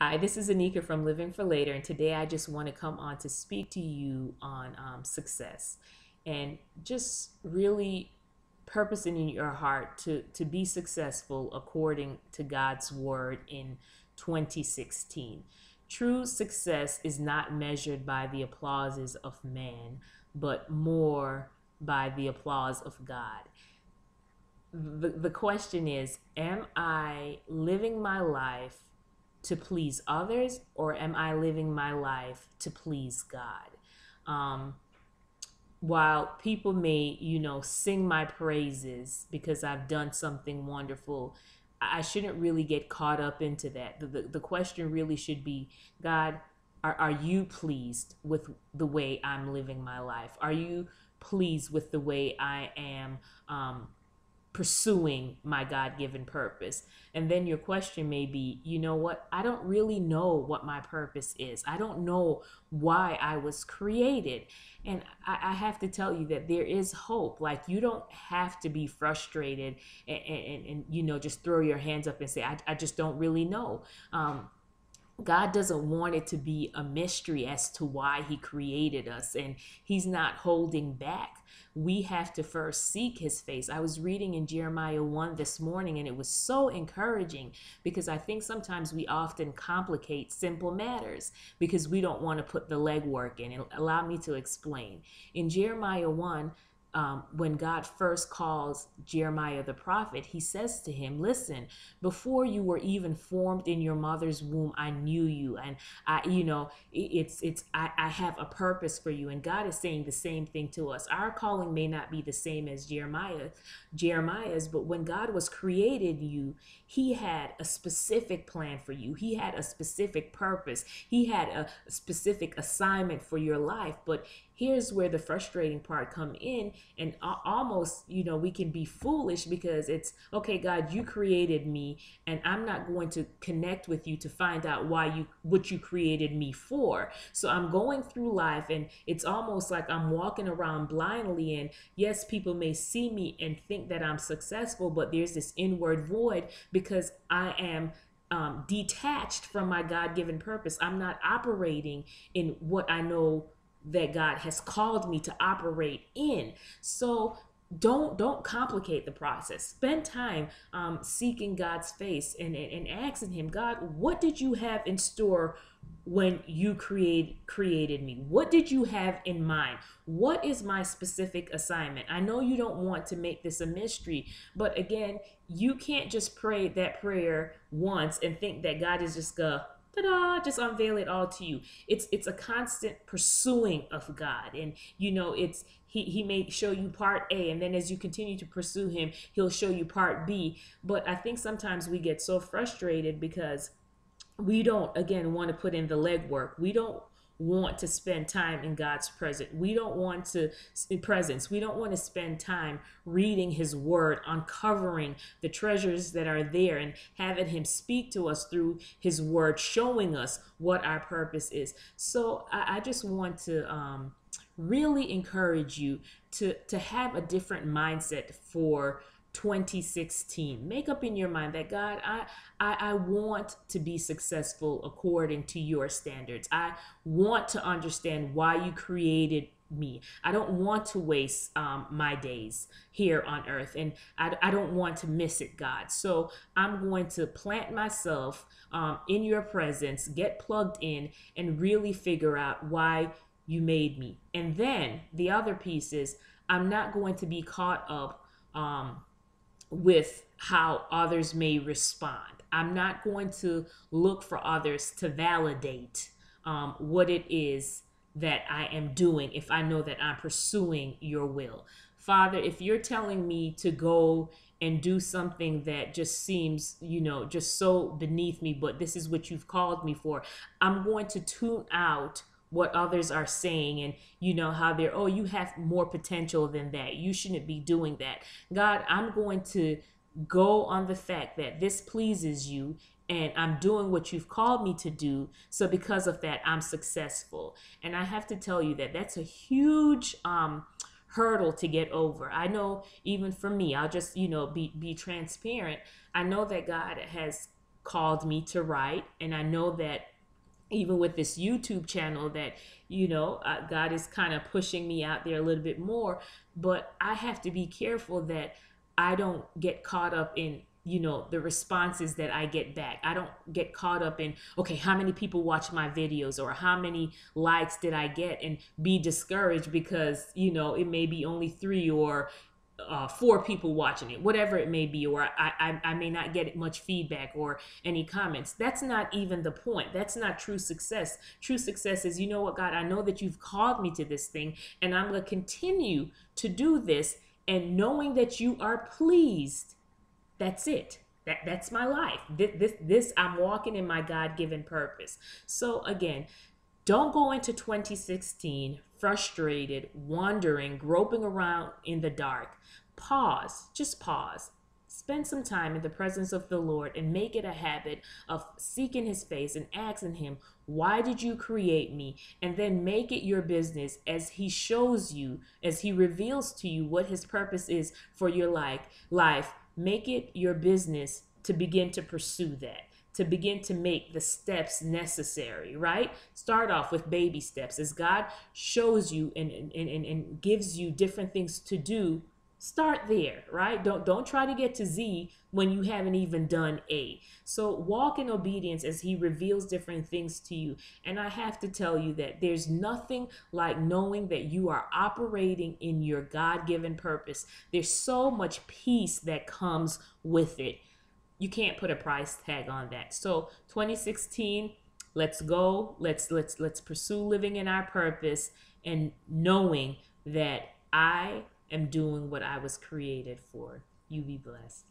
Hi, this is Anika from Living for Later, and today I just want to come on to speak to you on success and just really purposing in your heart to be successful according to God's word in 2016. True success is not measured by the applauses of man, but more by the applause of God. The question is, am I living my life to please others, or am I living my life to please God? Um, while people may, sing my praises because I've done something wonderful, I shouldn't really get caught up into that. The question really should be, God, are you pleased with the way I'm living my life? Are you pleased with the way I am pursuing my God given purpose? And then your question may be, you know what? I don't really know what my purpose is. I don't know why I was created. And I have to tell you that there is hope. Like, you don't have to be frustrated and just throw your hands up and say, I just don't really know. God doesn't want it to be a mystery as to why he created us, and he's not holding back. We have to first seek his face. I was reading in Jeremiah 1 this morning, and it was so encouraging because I think sometimes we often complicate simple matters because we don't want to put the legwork in. And allow me to explain. In Jeremiah 1, when God first calls Jeremiah the prophet, he says to him, listen, before you were even formed in your mother's womb, I knew you. And I have a purpose for you. And God is saying the same thing to us. Our calling may not be the same as Jeremiah's, but when God was created you, he had a specific plan for you. He had a specific purpose. He had a specific assignment for your life. But here's where the frustrating part come in, and almost, we can be foolish because it's okay, God, you created me, and I'm not going to connect with you to find out what you created me for. So I'm going through life, and it's almost like I'm walking around blindly. And yes, people may see me and think that I'm successful, but there's this inward void because I am detached from my God-given purpose. I'm not operating in what I know that God has called me to operate in. So don't complicate the process. Spend time seeking God's face and asking him, God, what did you have in store when you created me? What did you have in mind? What is my specific assignment? I know you don't want to make this a mystery, but again, you can't just pray that prayer once and think that God is just gonna ta-da, just unveil it all to you. It's a constant pursuing of God. And it's he may show you part A, and then as you continue to pursue him, he'll show you part B. But I think sometimes we get so frustrated because we don't, again, want to put in the legwork. We don't want to spend time in God's presence. We don't want to presence. We don't want to spend time reading his word, uncovering the treasures that are there and having him speak to us through his word, showing us what our purpose is. So I just want to really encourage you to have a different mindset for 2016. Make up in your mind that God, I want to be successful according to your standards. I want to understand why you created me. I don't want to waste my days here on earth, and I don't want to miss it, God. So I'm going to plant myself in your presence, get plugged in, and really figure out why you made me. And then the other piece is, I'm not going to be caught up with how others may respond. I'm not going to look for others to validate what it is that I am doing if I know that I'm pursuing your will. Father, if you're telling me to go and do something that just seems, just so beneath me, but this is what you've called me for, I'm going to tune out what others are saying, and how they're, oh, you have more potential than that, you shouldn't be doing that. God, I'm going to go on the fact that this pleases you, and I'm doing what you've called me to do, so because of that, I'm successful. And I have to tell you that that's a huge hurdle to get over. I know, even for me, I'll just be transparent. I know that God has called me to write. And I know that even with this YouTube channel that, God is kind of pushing me out there a little bit more, but I have to be careful that I don't get caught up in, the responses that I get back. I don't get caught up in, okay, how many people watch my videos or how many likes did I get, and be discouraged because, it may be only 3 or 4 people watching it, whatever it may be, or I may not get much feedback or any comments. That's not even the point. That's not true success. True success is, you know what, God, I know that you've called me to this thing, and I'm going to continue to do this, and knowing that you are pleased. That's it. That's my life. This I'm walking in my God-given purpose. So again, don't go into 2016 frustrated, wandering, groping around in the dark. Pause. Just pause. Spend some time in the presence of the Lord and make it a habit of seeking his face and asking him, why did you create me? And then make it your business as he shows you, as he reveals to you what his purpose is for your life. Make it your business to begin to pursue that, to begin to make the steps necessary, right? Start off with baby steps. As God shows you and gives you different things to do, start there, right? Don't try to get to Z when you haven't even done A. So walk in obedience as he reveals different things to you. And I have to tell you that there's nothing like knowing that you are operating in your God-given purpose. There's so much peace that comes with it. You can't put a price tag on that. So 2016, let's go. Let's pursue living in our purpose and knowing that I am doing what I was created for. You be blessed.